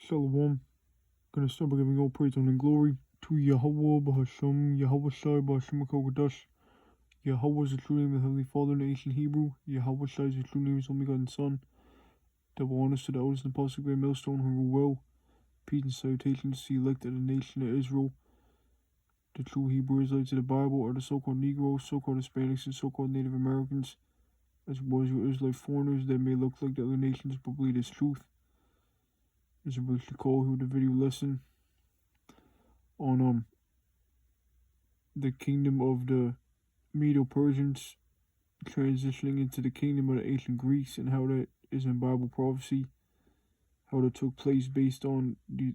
Shalom. Gonna start by giving all praise, honor, and glory to Yahweh, Bahasham, Yahweh Shai, Bahasham Kodash. Yahweh is the true name of the Heavenly Father in ancient Hebrew. Yahweh Shai is the true name of His only God and Son. Double honors to the elders and apostle, great millstone who rule well. Peace and salutations to the elect of the nation of Israel. The true Hebrew Israelites of the Bible are the so-called Negroes, so-called Hispanics, and so-called Native Americans, as well as your Israelite foreigners that may look like the other nations but believe it's truth. As a briefly call here with a video lesson on the kingdom of the Medo Persians transitioning into the kingdom of the ancient Greeks and how that is in Bible prophecy, how that took place based on the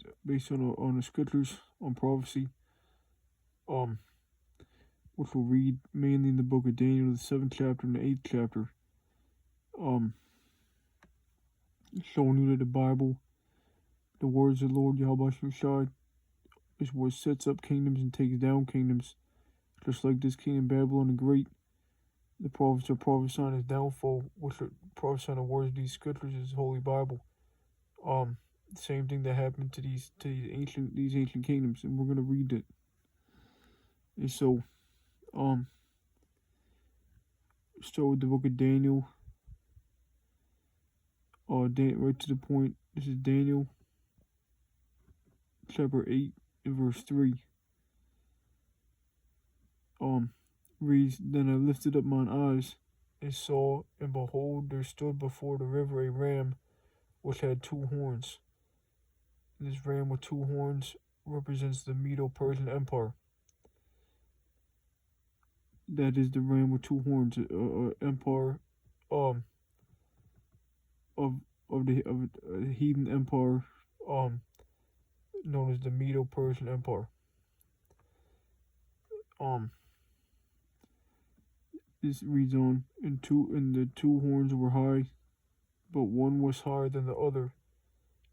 scriptures on prophecy, which we'll read mainly in the book of Daniel, the 7th chapter and the 8th chapter, showing you that the Bible, the words of the Lord Yahweh Shai, is what sets up kingdoms and takes down kingdoms, just like this king in Babylon the Great. The prophets are prophesying his downfall, which are prophesying the words of these scriptures, is Holy Bible. Same thing that happened to these ancient kingdoms, and we're gonna read it. And so, start with the book of Daniel. Right to the point. This is Daniel, chapter 8, and verse 3. Reads, Then I lifted up mine eyes, and saw, and behold, there stood before the river a ram, which had 2 horns. This ram with 2 horns represents the Medo Persian Empire. That is the ram with 2 horns, empire, of the heathen empire, known as the Medo Persian Empire. This reads on, and the 2 horns were high, but one was higher than the other,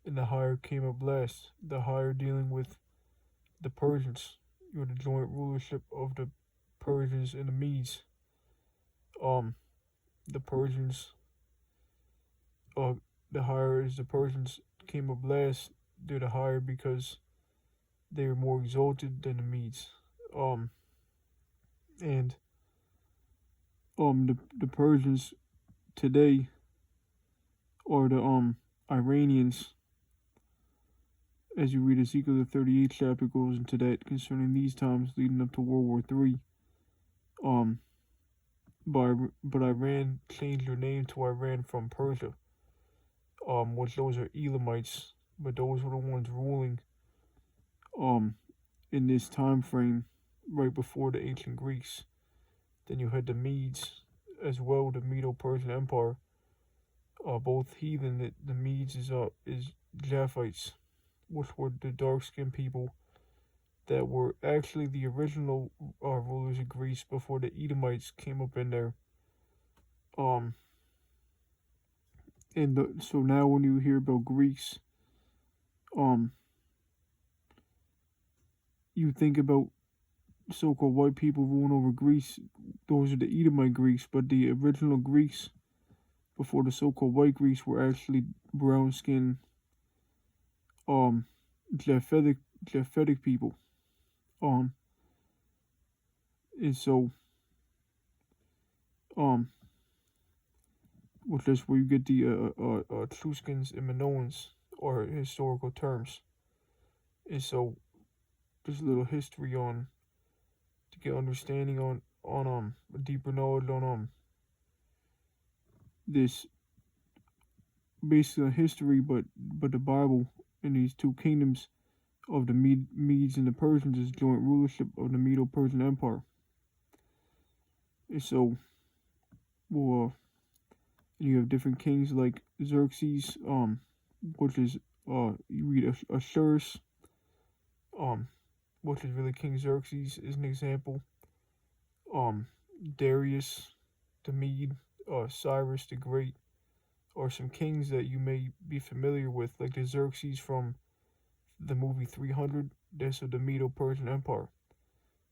and the higher came up last. The higher dealing with the Persians, the joint rulership of the Persians and the Medes. The Persians, the higher is the Persians came up last. They're the higher because they were more exalted than the Medes. And the Persians today are the Iranians. As you read Ezekiel, the 38th chapter goes into that concerning these times leading up to World War III. But Iran changed their name to Iran from Persia. Which those are Edomites, but those were the ones ruling in this time frame right before the ancient Greeks. Then you had the Medes as well, the Medo Persian Empire. Both heathen. The Medes is Japhites, which were the dark-skinned people that were actually the original rulers of Greece before the Edomites came up in there. So now when you hear about Greeks, you think about so-called white people ruling over Greece. Those are the Edomite Greeks, but the original Greeks before the so-called white Greeks were actually brown-skinned, Japhetic people. And so, which is where you get the Etruscans and Minoans, or historical terms. And so, there's a little history to get understanding on a deeper knowledge on this, basically history, but the Bible and these 2 kingdoms of the Medes and the Persians is joint rulership of the Medo Persian Empire. And so, you have different kings like Xerxes, which is you read Ashurus, which is really King Xerxes is an example. Darius the Mede, Cyrus the Great, are some kings that you may be familiar with, like the Xerxes from the movie 300. That's of the Medo Persian Empire.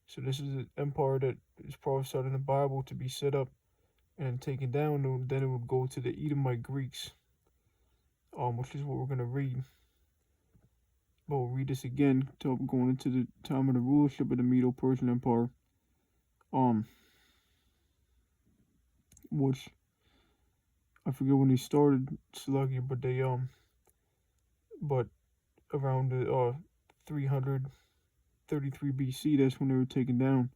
So this is an empire that is prophesied in the Bible to be set up and taken down. Then it would go to the Edomite Greeks, which is what we're going to read. but we'll read this again, going into the time of the rulership of the Medo Persian Empire. Which I forget when they started Sluggy, but but around the 333 BC, that's when they were taken down,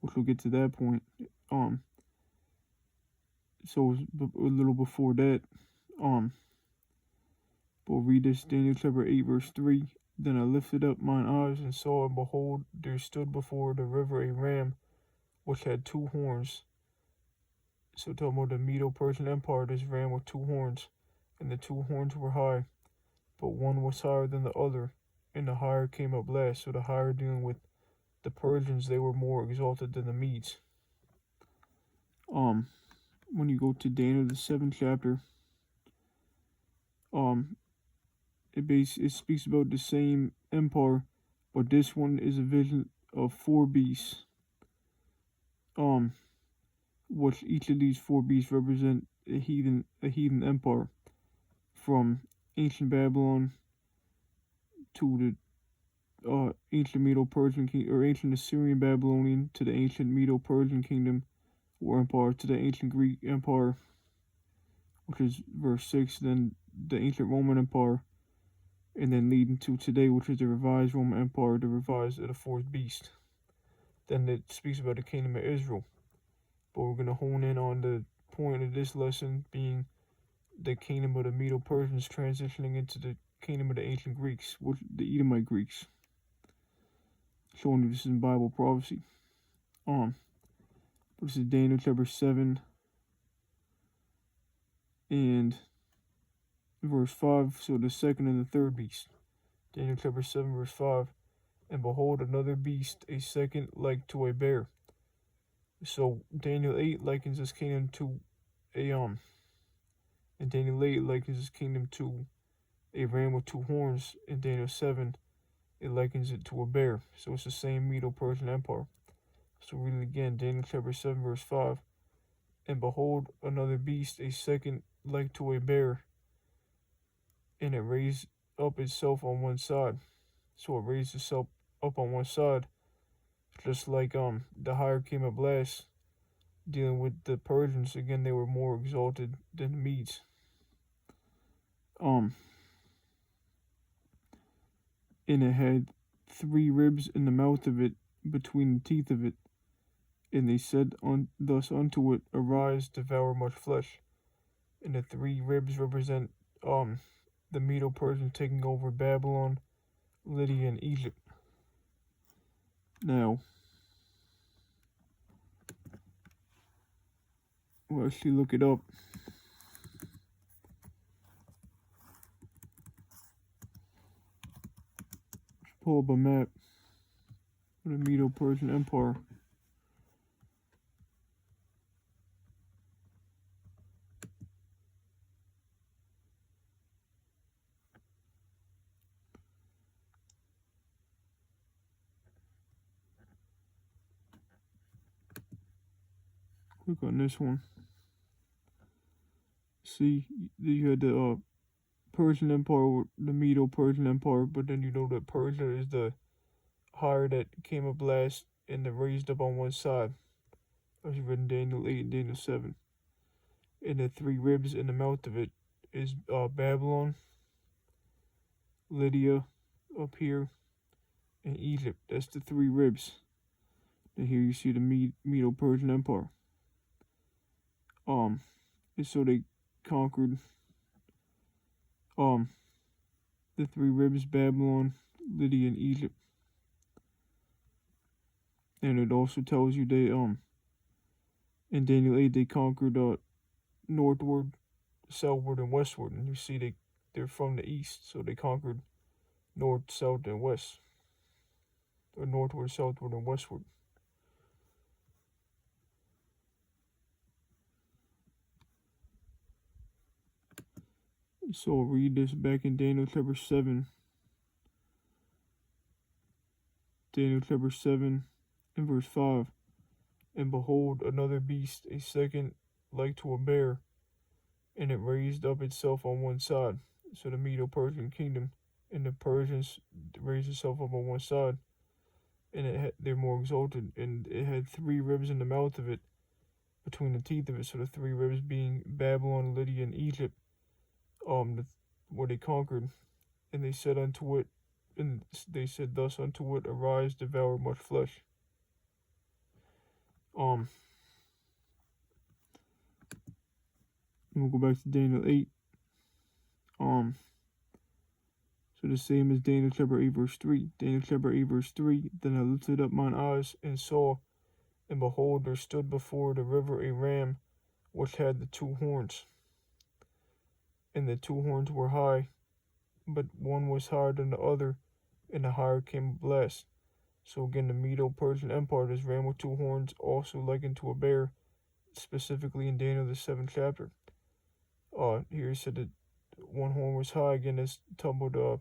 which we'll get to that point. So it was a little before that. We'll read this, Daniel chapter 8, verse 3. Then I lifted up mine eyes and saw, and behold, there stood before the river a ram which had two horns. So talking about the Medo Persian Empire, this ram with two horns, and the two horns were high, but one was higher than the other, and the higher came up last. So the higher, dealing with the Persians, they were more exalted than the Medes. When you go to Daniel the 7th chapter, it speaks about the same empire, but this one is a vision of four beasts. Which each of these four beasts represent a heathen empire, from ancient Babylon to the ancient Medo Persian or ancient Assyrian Babylonian, to the ancient Medo Persian kingdom or empire, to the ancient Greek empire, which is verse 6, then the ancient Roman Empire, and then leading to today, which is the revised Roman Empire, the revised of the fourth beast. Then it speaks about the kingdom of Israel. But we're going to hone in on the point of this lesson being the kingdom of the Medo Persians transitioning into the kingdom of the ancient Greeks, the Edomite Greeks. Showing you this is in Bible prophecy. This is Daniel chapter 7 and verse 5. So the second and the third beast. Daniel chapter 7 verse 5. And behold, another beast, a second like to a bear. So Daniel 8 likens his kingdom to and Daniel 8 likens his kingdom to a ram with two horns. In Daniel 7, it likens it to a bear. So it's the same Medo Persian Empire. So read it again, Daniel chapter 7 verse 5. And behold, another beast, a second like to a bear, and it raised up itself on one side. So it raised itself up on one side, just like the higher came up last. Dealing with the Persians, again, they were more exalted than the Medes. And it had three ribs in the mouth of it, between the teeth of it. And they said thus unto it, Arise, devour much flesh. And the three ribs represent the Medo Persians taking over Babylon, Lydia, and Egypt. Now, we'll actually look it up. Pull up a map of the Medo Persian Empire. Click on this one. See, you had the Persian Empire, the Medo Persian Empire, but then you know that Persia is the higher that came up last and then raised up on one side. As written in Daniel 8 and Daniel 7. And the three ribs in the mouth of it is Babylon, Lydia up here, and Egypt. That's the three ribs. And here you see the Medo Persian Empire. And so they conquered the three ribs, Babylon, Lydia, and Egypt. And it also tells you they in Daniel 8 they conquered northward, southward, and westward. And you see they're from the east, so they conquered north, south, and west. Or northward, southward, and westward. So I'll read this back in Daniel chapter 7. Daniel chapter 7 and verse 5. And behold, another beast, a second like to a bear, and it raised up itself on one side. So the Medo Persian kingdom, and the Persians, raised itself up on one side, and they're more exalted, and it had three ribs in the mouth of it, between the teeth of it. So the three ribs being Babylon, Lydia, and Egypt, where they conquered. And they said unto it, and they said thus unto it, arise, devour much flesh. And we'll go back to Daniel 8. So the same as Daniel chapter 8 verse 3. Daniel chapter 8 verse 3. Then I lifted up mine eyes and saw, and behold, there stood before the river a ram, which had the two horns. And the two horns were high, but one was higher than the other, and the higher came a blast. So again, the Medo Persian Empire, this ram with two horns, also likened to a bear, specifically in Daniel the 7th chapter. Here he said that one horn was high, again it's tumbled up,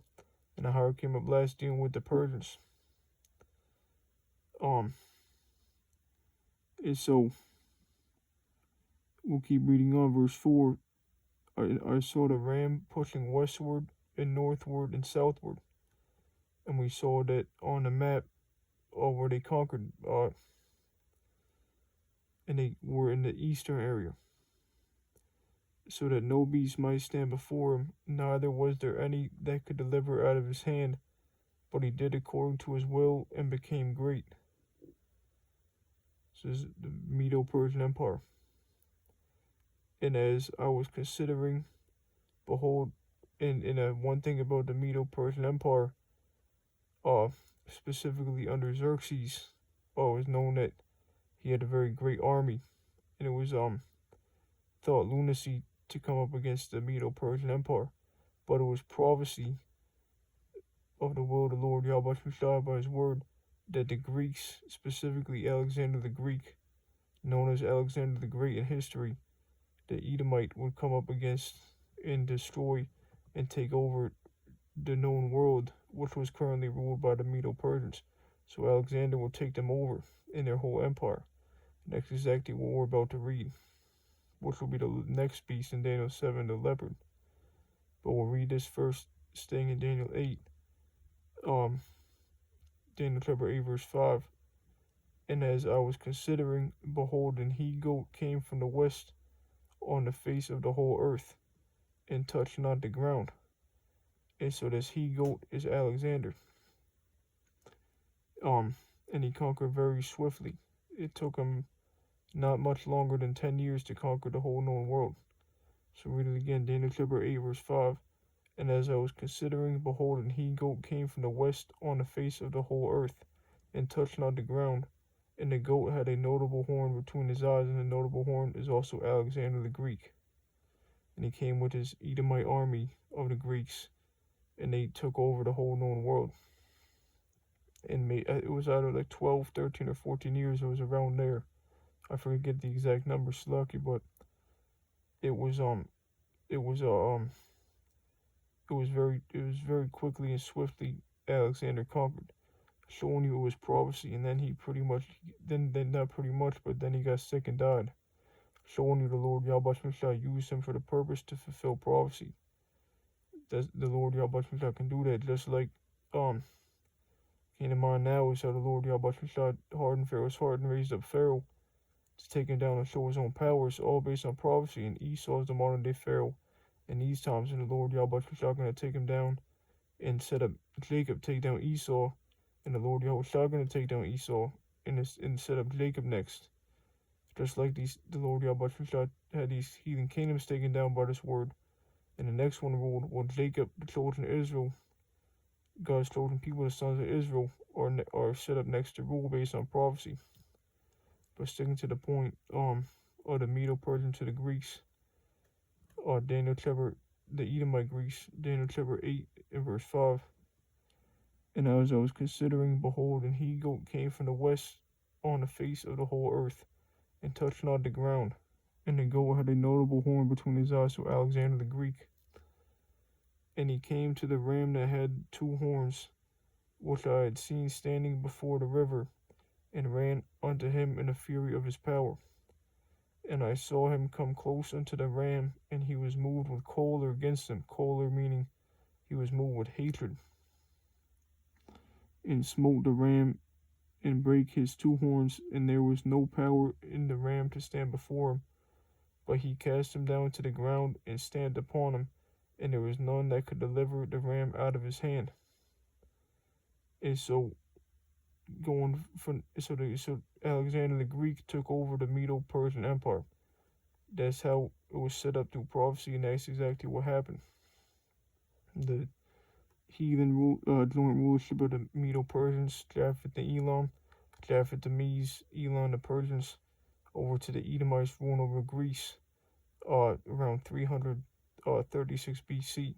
and the higher came a blast, dealing with the Persians. And so we'll keep reading on. Verse 4. I saw the ram pushing westward and northward and southward, and we saw that on the map, where they conquered, and they were in the eastern area, so that no beast might stand before him, neither was there any that could deliver out of his hand, but he did according to his will and became great. This is the Medo Persian Empire. And as I was considering, behold, and one thing about the Medo Persian Empire, specifically under Xerxes, it was known that he had a very great army, and it was thought lunacy to come up against the Medo Persian Empire, but it was prophecy of the will of the Lord Yahweh by his word, that the Greeks, specifically Alexander the Greek, known as Alexander the Great in history, the Edomite, would come up against and destroy and take over the known world, which was currently ruled by the Medo Persians. So Alexander will take them over in their whole empire. And that's exactly what we're about to read, which will be the next beast in Daniel 7, the leopard. But we'll read this first, staying in Daniel 8. Daniel chapter 8 verse 5. And as I was considering, behold, an he-goat came from the west on the face of the whole earth, and touched not the ground. And so this he-goat is Alexander. And he conquered very swiftly. It took him not much longer than 10 years to conquer the whole known world. So read it again, Daniel chapter 8 verse 5. And as I was considering, behold, an he-goat came from the west on the face of the whole earth, and touched not the ground. And the goat had a notable horn between his eyes, and the notable horn is also Alexander the Greek. And he came with his Edomite army of the Greeks, and they took over the whole known world. And it was either like 12, 13, or 14 years. It was around there. I forget the exact number, Slucky, but it was very quickly and swiftly Alexander conquered, showing you it was prophecy. And then he pretty much, then not pretty much, but then he got sick and died, showing you the Lord Yahweh used him for the purpose to fulfill prophecy. The Lord Yahweh can do that, just like came to mind now is how the Lord Yahweh hardened Pharaoh's heart and raised up Pharaoh to take him down and show his own powers, all based on prophecy. And Esau is the modern day Pharaoh in these times, and the Lord Yahweh going to take him down and set up Jacob, take down Esau, and the Lord Yahweh going to take down Esau and set up Jacob next. Just like the Lord Yahweh had these heathen kingdoms taken down by this word, and the next one ruled, while Jacob, the children of Israel, God's chosen people, the sons of Israel, are set up next to rule based on prophecy. But sticking to the point, of the Medo Persian to the Greeks, Daniel chapter, the Edomite Greeks, Daniel chapter 8 and verse 5. And as I was considering, behold, an he-goat came from the west on the face of the whole earth, and touched not the ground. And the goat had a notable horn between his eyes, so Alexander the Greek. And he came to the ram that had two horns, which I had seen standing before the river, and ran unto him in the fury of his power. And I saw him come close unto the ram, and he was moved with choler against him. Choler meaning he was moved with hatred. and smote the ram and brake his two horns, and there was no power in the ram to stand before him. But he cast him down to the ground and stamped upon him, and there was none that could deliver the ram out of his hand. And so so Alexander the Greek took over the Medo Persian Empire. That's how it was set up through prophecy, and that's exactly what happened. The heathen joint rulership of the Medo Persians, Japheth the Elam, Japheth the Medes, Elam the Persians, over to the Edomites ruling over Greece, around 336 BC.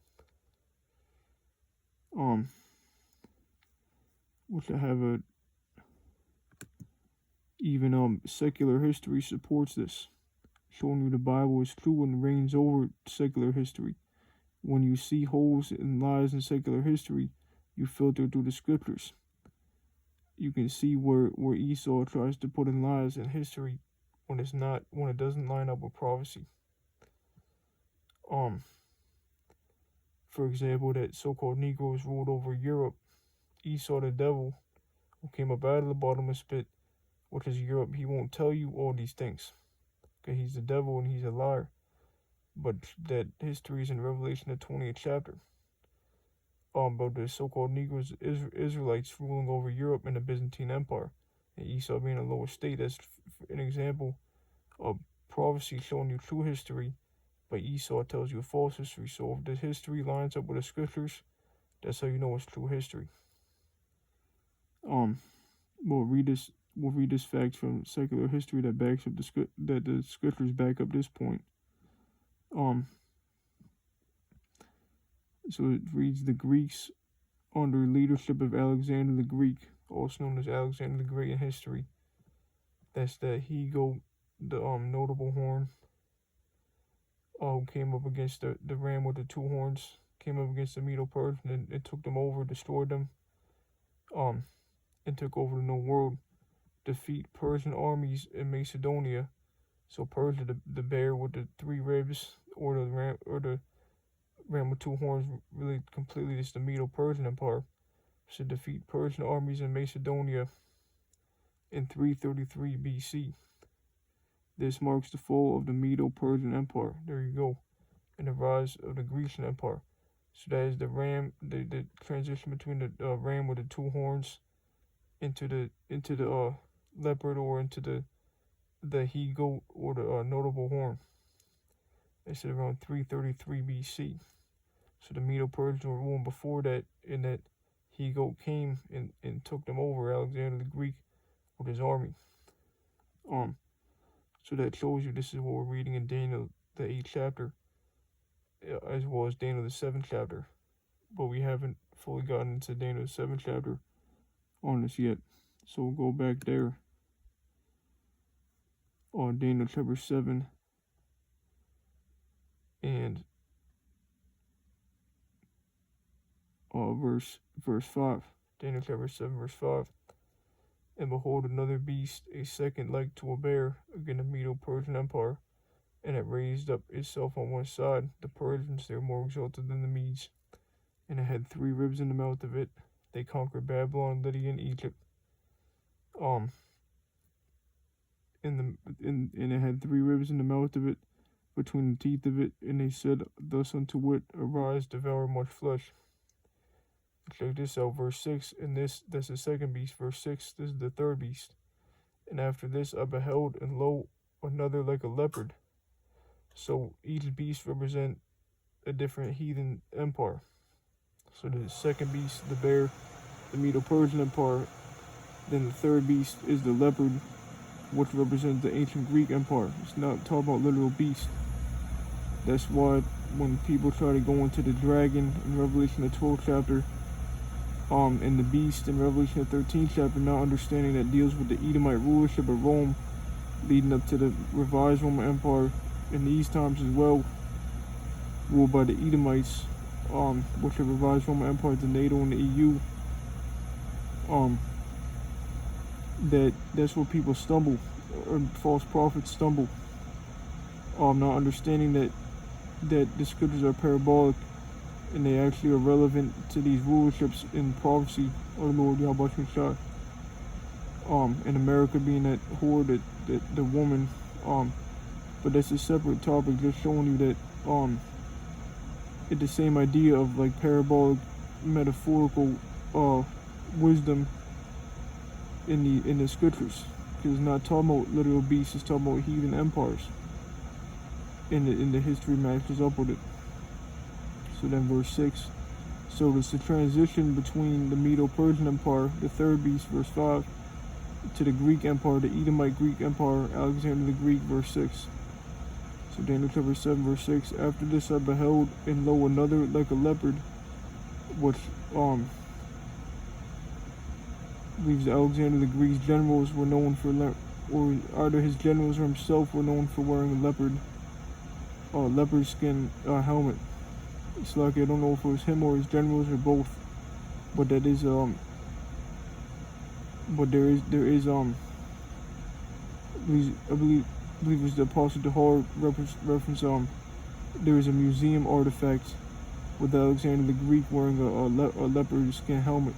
Which I have even secular history supports this, showing you the Bible is true and reigns over secular history. When you see holes and lies in secular history, you filter through the scriptures. You can see where Esau tries to put in lies in history when it doesn't line up with prophecy. For example, that so-called Negroes ruled over Europe. Esau the devil, who came up out of the bottomless pit, which is Europe, he won't tell you all these things, because he's the devil and he's a liar. But that history is in Revelation, the 20th chapter. About the so-called Negroes, Israelites ruling over Europe and the Byzantine Empire, and Esau being a lower state. That's an example of prophecy showing you true history, but Esau tells you a false history. So if the history lines up with the scriptures, that's how you know it's true history. We'll read this fact from secular history that backs up that the scriptures back up this point. So it reads, the Greeks under leadership of Alexander the Greek, also known as Alexander the Great in history. That's the he-goat, the notable horn. Who came up against the ram with the two horns, came up against the Medo Persian and took them over, destroyed them, and took over the known world. Defeat Persian armies in Macedonia. So Persia, the bear with the three ribs, or the ram with two horns, really completely is the Medo Persian Empire. So defeat Persian armies in Macedonia in 333 BC. This marks the fall of the Medo Persian Empire. There you go. And the rise of the Grecian Empire. So that is the ram, the transition between the ram with the two horns into the leopard, or into the he-goat, or the notable horn. It's around 333 BC. So the Medo Persians were ruling before that, and that he-goat came and took them over, Alexander the Greek, with his army. So that shows you this is what we're reading in Daniel, the 8th chapter, as well as Daniel, the 7th chapter. But we haven't fully gotten into Daniel, the 7th chapter on this yet. So we'll go back there on Daniel chapter 7 and verse 5. Daniel chapter 7 verse 5. And behold, another beast, a second like to a bear, again the Medo Persian Empire, and it raised up itself on one side. The Persians, they were more exalted than the Medes, and it had three ribs in the mouth of it. They conquered Babylon, Lydia, and Egypt. And it had three ribs in the mouth of it, between the teeth of it, and they said thus unto it, arise, devour much flesh. Check this out, verse 6, and that's the second beast. Verse 6, this is the third beast. And after this I beheld, and lo, another like a leopard. So each beast represent a different heathen empire. So the second beast, the bear, the Medo Persian Empire. Then the third beast is the leopard, which represents the ancient Greek Empire. It's not talking about literal beast. That's why when people try to go into the dragon in Revelation the 12th chapter, and the beast in Revelation the 13th chapter, not understanding that deals with the Edomite rulership of Rome, leading up to the revised Roman Empire in these times as well, ruled by the Edomites, which have revised Roman Empire to NATO and the EU. That's where people stumble, or false prophets stumble, not understanding that the scriptures are parabolic, and they actually are relevant to these rulerships in prophecy of the Lord Yahweh Shai. In America being that whore, that the woman, but that's a separate topic, just showing you that it's the same idea of like parabolic, metaphorical, wisdom in the scriptures, because it's not talking about literal beasts, it's talking about heathen empires, in the history matches up with it. So then verse 6, so it's the transition between the Medo Persian Empire, the third beast, verse 5, to the Greek Empire, the Edomite Greek Empire, Alexander the Greek, verse 6. So Daniel chapter 7, verse 6, after this I beheld, and lo, another like a leopard, which believes Alexander the Greek's generals were known for, or either his generals or himself were known for wearing a leopard skin helmet. It's like I don't know if it was him or his generals or both, but that is but there is I believe it's the Apostle Dahar reference there is a museum artifact with Alexander the Greek wearing a leopard skin helmet,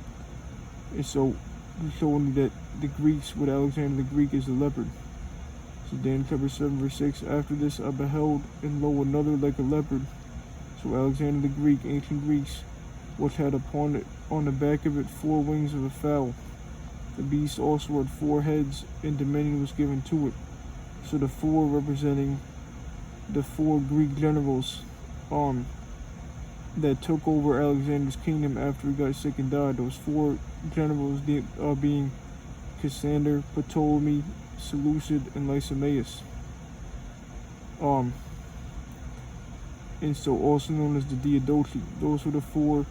and so he's showing you that the Greeks with Alexander the Greek is a leopard. So Daniel chapter 7 verse 6, after this I beheld, and lo, another like a leopard. So Alexander the Greek, ancient Greeks, which had upon it on the back of it 4 wings of a fowl. The beast also had 4 heads, and dominion was given to it. So the 4 representing the 4 Greek generals that took over Alexander's kingdom after he got sick and died. Those 4 generals being Cassander, Ptolemy, Seleucid, and Lysimachus. And so also known as the Diadochi. Those were the 4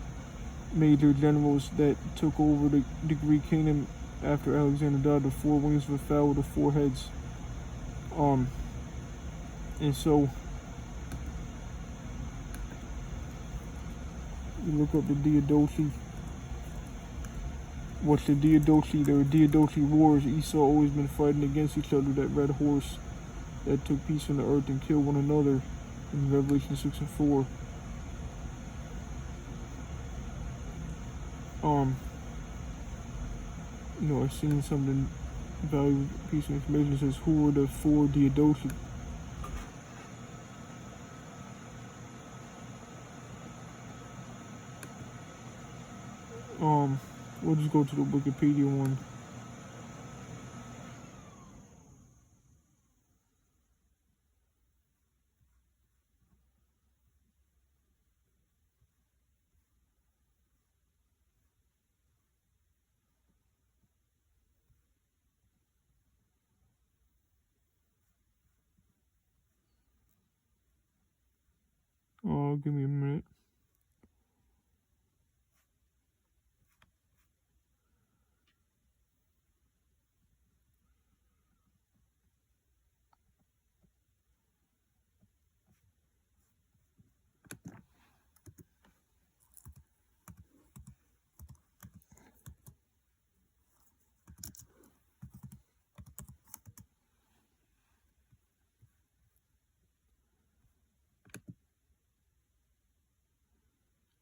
major generals that took over the Greek kingdom after Alexander died. The 4 wings of a fowl with the 4 heads. And so you look up the Diadochi. What's the Diadochi? There were Diadochi wars. Esau always been fighting against each other. That red horse that took peace on the earth and killed one another in Revelation 6 and 4. I've seen something valuable piece of information that says who are the 4 Diadochi. We'll just go to the Wikipedia one. Give me a minute.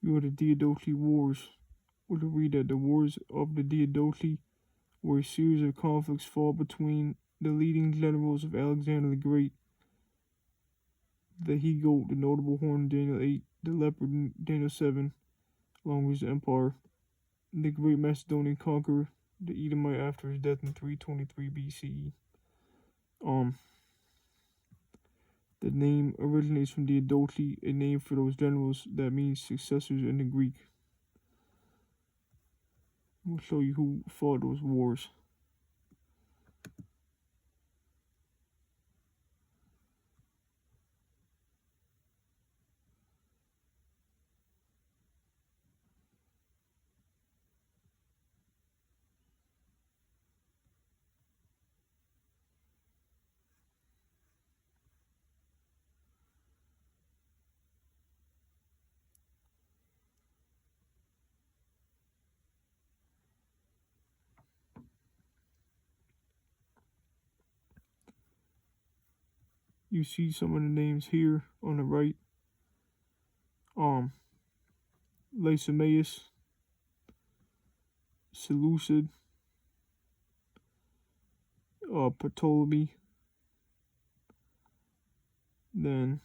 You are the Diadochi Wars. We'll read that the wars of the Diadochi were a series of conflicts fought between the leading generals of Alexander the Great, the he-goat, the notable horn in Daniel 8, the leopard in Daniel 7, along with his empire, the great Macedonian conqueror, the Edomite after his death in 323 BCE. The name originates from Diadochi, a name for those generals that means successors in the Greek. We'll show you who fought those wars. You see some of the names here on the right. Lysimaeus, Seleucid, Ptolemy. Then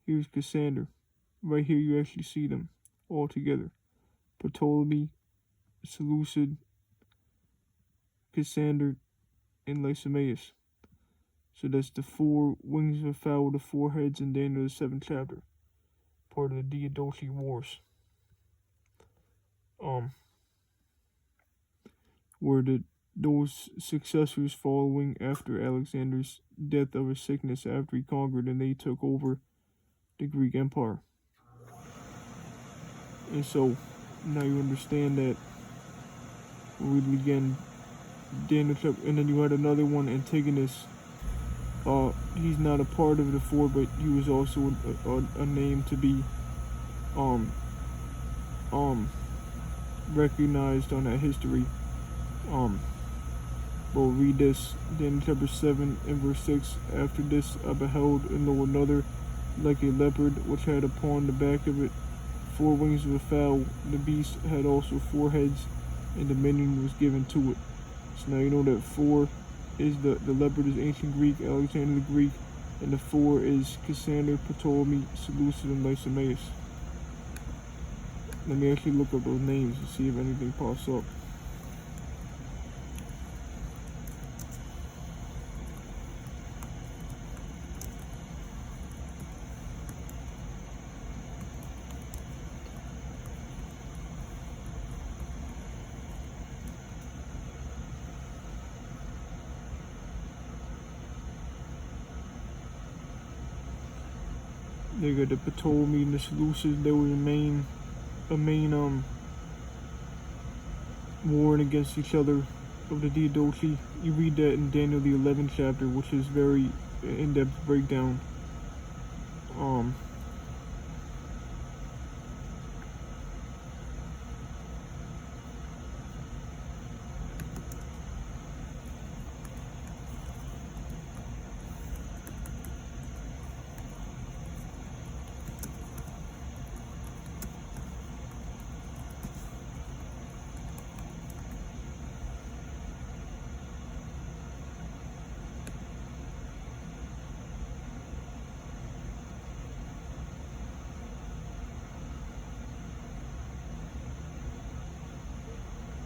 here's Cassander. Right here you actually see them all together. Ptolemy, Seleucid, Cassander, and Lysimaeus. So that's the 4 wings of a fowl, the 4 heads in Daniel the 7th chapter. Part of the Diadochi Wars. Were those successors following after Alexander's death of a sickness after he conquered and they took over the Greek Empire. And so now you understand that we begin Daniel chapter, and then you had another one, Antigonus. He's not a part of the 4, but he was also a name to be recognized on that history. We'll read this, Daniel chapter 7 and verse 6. After this I beheld, and lo, another like a leopard, which had upon the back of it 4 wings of a fowl. The beast had also 4 heads, and dominion was given to it. So now you know that 4 is the leopard is ancient Greek, Alexander the Greek, and the 4 is Cassander, Ptolemy, Seleucid, and Lysimaeus. Let me actually look up those names and see if anything pops up. They got the Ptolemy and the Seleucid. They were a main warring against each other of the Diadochi. You read that in Daniel the 11th chapter, which is very in-depth breakdown.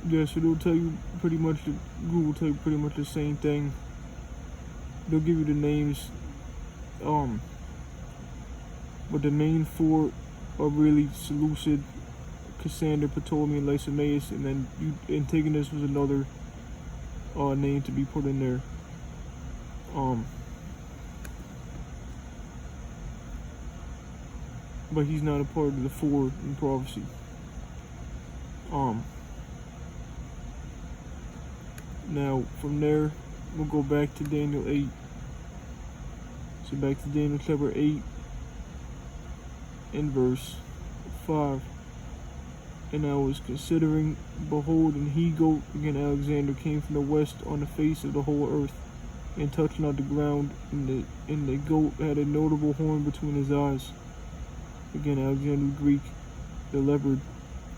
Yeah, so they'll tell you pretty much, Google will tell you pretty much the same thing. They'll give you the names, but the main 4 are really Seleucid, Cassander, Ptolemy, and Lysimaeus, and then Antigonus was another name to be put in there. But he's not a part of the 4 in prophecy. Now from there we'll go back to Daniel 8. So back to Daniel chapter 8 and verse 5. And I was considering, behold, an he-goat, again Alexander, came from the west on the face of the whole earth, and touched not the ground, and the goat had a notable horn between his eyes. Again Alexander the Greek, the leopard.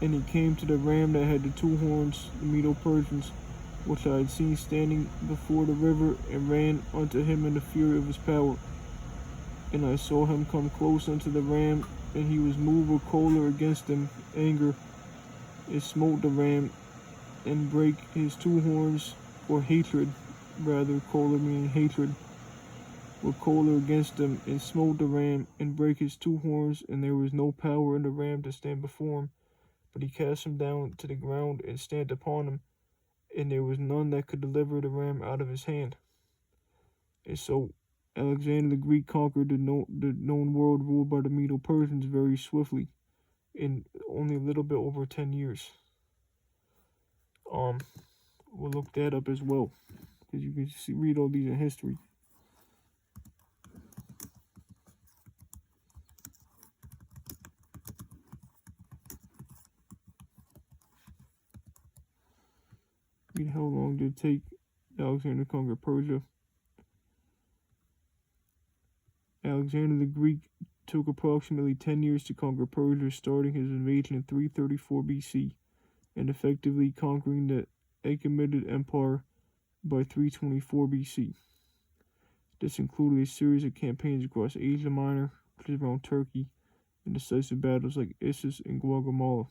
And he came to the ram that had the 2 horns, the Medo Persians, which I had seen standing before the river, and ran unto him in the fury of his power. And I saw him come close unto the ram, and he was moved with choler against him, anger. It smote the ram, and brake his 2 horns, or hatred, rather, choler meaning hatred, with choler against him, and smote the ram, and brake his 2 horns, and there was no power in the ram to stand before him, but he cast him down to the ground, and stand upon him, and there was none that could deliver the ram out of his hand. And so Alexander the Greek conquered the known world ruled by the Medo Persians very swiftly, in only a little bit over 10 years. We'll look that up as well, because you can read all these in history. Read how long did it take Alexander to conquer Persia. Alexander the Greek took approximately 10 years to conquer Persia, starting his invasion in 334 BC and effectively conquering the Achaemenid Empire by 324 BC. This included a series of campaigns across Asia Minor, which is around Turkey, and decisive battles like Issus and Guatemala.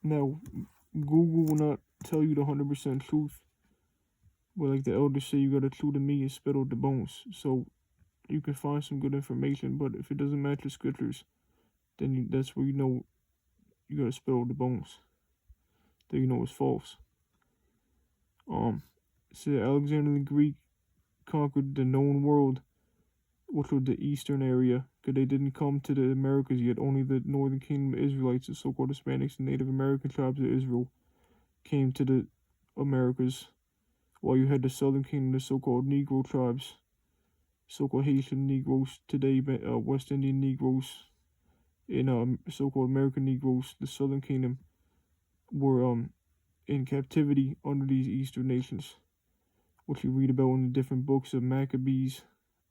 Now, Google will not tell you the 100% truth, but like the elders say, you gotta chew the meat and spit out the bones. So you can find some good information, but if it doesn't match the scriptures, then that's where you know you gotta spit out the bones. Then you know it's false. So Alexander the Greek conquered the known world, which was the eastern area, because they didn't come to the Americas yet. Only the northern kingdom of Israelites, the so-called Hispanics and Native American tribes of Israel, came to the Americas, while you had the southern kingdom, the so-called Negro tribes, so-called Haitian Negroes, today West Indian Negroes, and so-called American Negroes, the southern kingdom, were in captivity under these eastern nations, which you read about in the different books of Maccabees,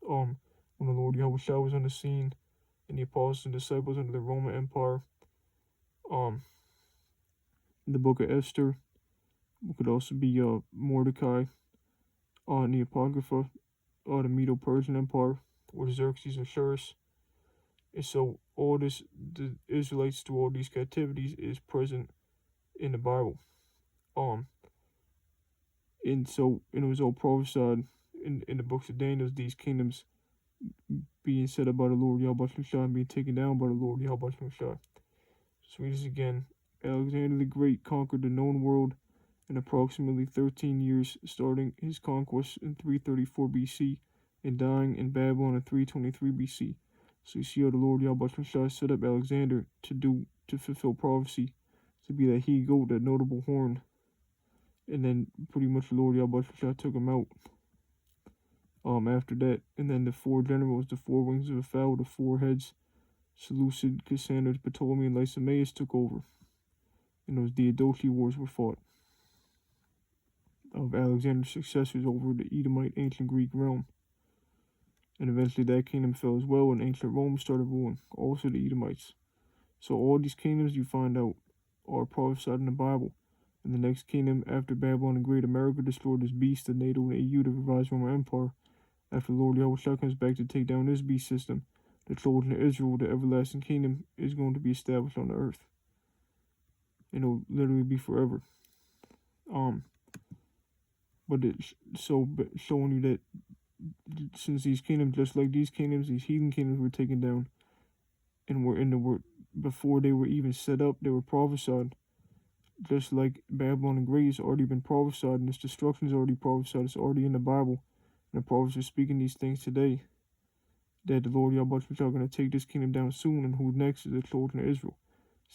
when the Lord Yahweh was on the scene, and the apostles and disciples under the Roman Empire, the book of Esther, it could also be Mordecai, and the Apocrypha, the Medo Persian Empire, or Xerxes and Cyrus. And so all this, the Israelites through all these captivities is present in the Bible. And it was all prophesied in the books of Daniel, these kingdoms being set up by the Lord Yahweh and being taken down by the Lord Yahweh. So read this again. Alexander the Great conquered the known world in approximately 13 years, starting his conquest in 334 BC and dying in Babylon in 323 BC. So you see how the Lord Yahweh set up Alexander to fulfill prophecy, to be that he-goat, that notable horn. And then pretty much the Lord Yahweh took him out after that. And then the four generals, the four wings of a fowl, the four heads, Seleucid, Cassandra, Ptolemy, and Lysimaeus took over. And those Diadochi wars were fought of Alexander's successors over the Edomite ancient Greek realm. And eventually that kingdom fell as well, and ancient Rome started ruling, also the Edomites. So all these kingdoms you find out are prophesied in the Bible. And the next kingdom after Babylon and Great America destroyed this beast, the NATO and AU, the revised Roman Empire. After Lord Yahweh comes back to take down this beast system, the children of Israel, the everlasting kingdom, is going to be established on the earth. And it'll literally be forever. But it's showing you that since these kingdoms, just like these kingdoms, these heathen kingdoms were taken down, and were in the word before they were even set up, they were prophesied. Just like Babylon and Great has already been prophesied, and its destruction is already prophesied. It's already in the Bible, and the prophets are speaking these things today. That the Lord Yahweh is going to take this kingdom down soon, and who next is the children of Israel.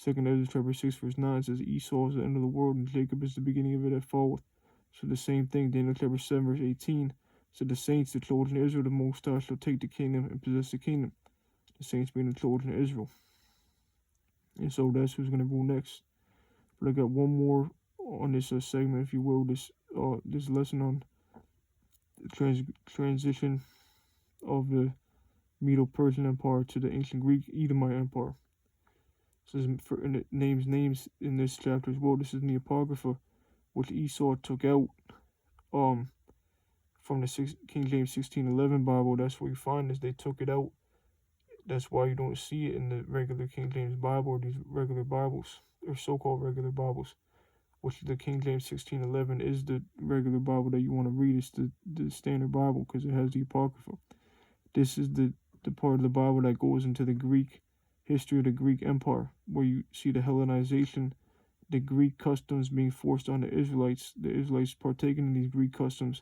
2 Ezra chapter 6 verse 9 says Esau is the end of the world, and Jacob is the beginning of it that falleth. So the same thing, Daniel chapter 7 verse 18. So the saints, the children of Israel, the Most High shall take the kingdom and possess the kingdom. The saints being the children of Israel. And so that's who's going to rule next. But I got one more on this segment, if you will, this lesson on the transition of the Medo Persian Empire to the ancient Greek Edomite Empire. So and it names in this chapter as well. This is in the Apocrypha, which Esau took out from the King James 1611 Bible. That's where you find this. They took it out. That's why you don't see it in the regular King James Bible or these regular Bibles, or so-called regular Bibles, which the King James 1611 is the regular Bible that you want to read. It's the standard Bible because it has the Apocrypha. This is the part of the Bible that goes into the Greek history of the Greek Empire, where you see the Hellenization, the Greek customs being forced on the Israelites partaking in these Greek customs.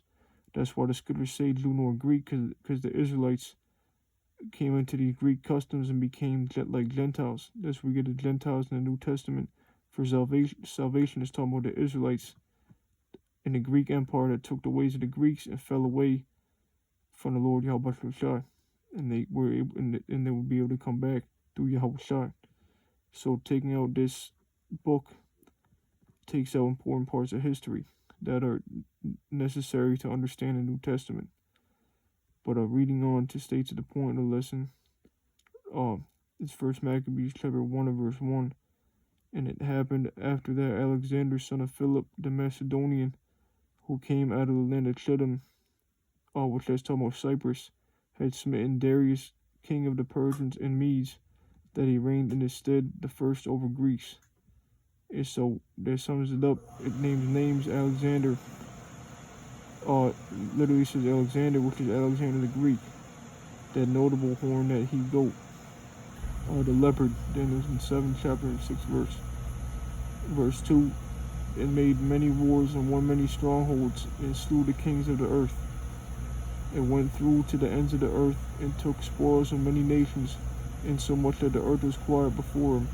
That's why the scriptures say Jew nor Greek, because the Israelites came into these Greek customs and became like Gentiles. That's where we get the Gentiles in the New Testament. For salvation is talking about the Israelites in the Greek Empire that took the ways of the Greeks and fell away from the Lord Yahweh Shai, and they were able, and they would be able to come back through Yahweh Shai. So taking out this book takes out important parts of history that are necessary to understand the New Testament. But reading on to stay to the point of the lesson, it's First Maccabees chapter 1 and verse 1. And it happened after that Alexander, son of Philip the Macedonian, who came out of the land of Chittim, which is talking about Cyprus, had smitten Darius, king of the Persians and Medes, that he reigned in his stead the first over Greece. And so that sums it up. It names Alexander. Literally says Alexander, which is Alexander the Greek. That notable horn that he goat. The leopard. Then it was in 7th chapter and 6th verse. Verse 2. And made many wars and won many strongholds and slew the kings of the earth. And went through to the ends of the earth and took spoils of many nations, insomuch that the earth was quiet before him,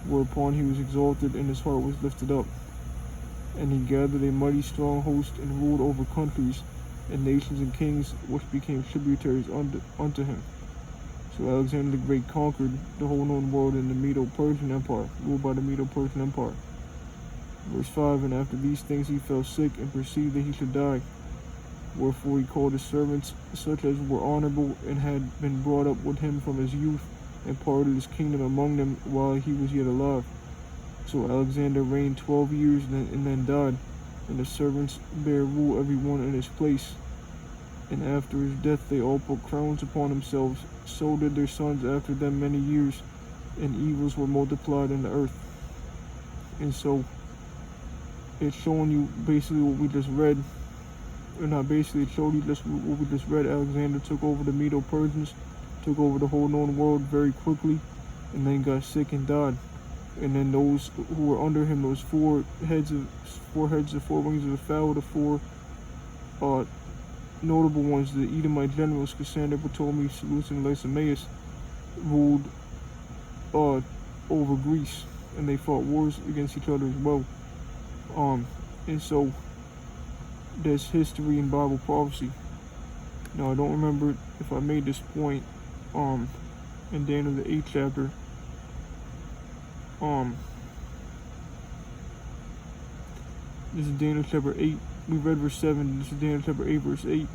whereupon he was exalted and his heart was lifted up. And he gathered a mighty strong host and ruled over countries and nations and kings, which became tributaries unto him. So Alexander the Great conquered the whole known world in the Medo Persian Empire, ruled by the Medo Persian Empire. Verse 5, and after these things he fell sick and perceived that he should die. Wherefore he called his servants, such as were honorable and had been brought up with him from his youth, and parted his kingdom among them while he was yet alive. So Alexander reigned 12 years and then died, and the servants bare rule every one in his place. And after his death they all put crowns upon themselves, so did their sons after them many years, and evils were multiplied in the earth. And so it's showing you basically what we just read. Or not basically, it showed you just what we just read. Alexander took over the Medo Persians, took over the whole known world very quickly, and then got sick and died. And then those who were under him, those four heads, the four wings of the fowl, the four notable ones, the Edomite generals, Cassander, Ptolemy, Seleucus, and Lysimachus, ruled over Greece, and they fought wars against each other as well. And so there's history and Bible prophecy. Now I don't remember if I made this point in Daniel the 8th chapter. This is Daniel chapter 8. We read verse 7. This is Daniel chapter 8 verse 8.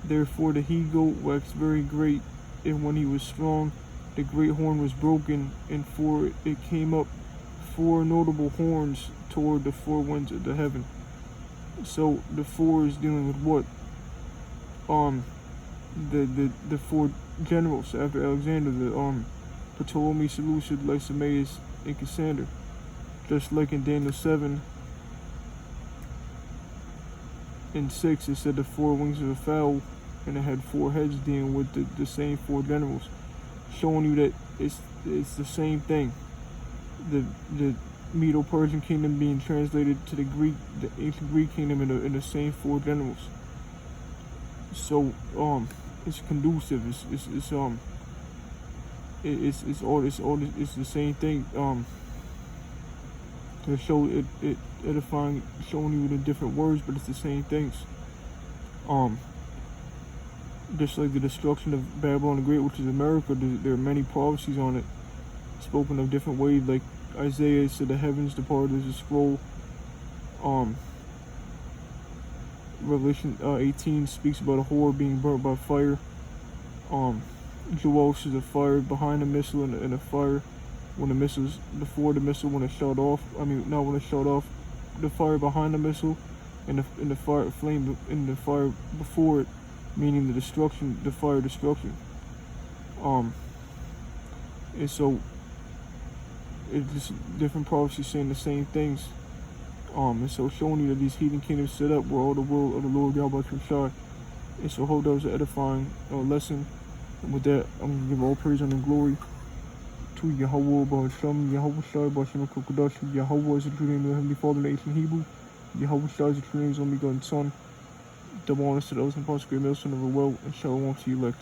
Therefore the he-goat waxed very great, and when he was strong, the great horn was broken, and for it came up 4 notable horns toward the 4 winds of the heaven. So the 4 is dealing with what? The 4 generals after Alexander, the Ptolemy, Seleucus, Lysimachus, and Cassander. Just like in Daniel 7 and 6, it said the 4 wings of a fowl, and it had 4 heads dealing with the same 4 generals, showing you that it's the same thing. The Medo Persian kingdom being translated to the ancient Greek kingdom in the same 4 generals. So it's conducive. It's the same thing. To show it edifying, showing you the different words, but it's the same things. Just like the destruction of Babylon the Great, which is America, there are many prophecies on it, spoken of different ways. Like Isaiah said, the heavens departed as a scroll. Revelation 18 speaks about a whore being burnt by fire. Joel says a fire behind the missile and a fire when the missiles, before the missile when it shot off. I mean, not when it shot off. The fire behind the missile and the fire flame in the fire before it, meaning the destruction, the fire destruction. And so it's just different prophecies saying the same things. And so showing you that these heathen kingdoms set up were all the will of the Lord Yahweh Shai. And so I hope that was an edifying lesson. And with that, I'm going to give all praise and glory to Yahweh, Bahasham, Yahweh Shai, Bahasham, Kokodash. Yahweh is the true name of the Heavenly Father in ancient Hebrew. Yahweh Shai is the true name of His only begotten Son. Double honors to those and parts great millstone of the well, and shalom to you elect.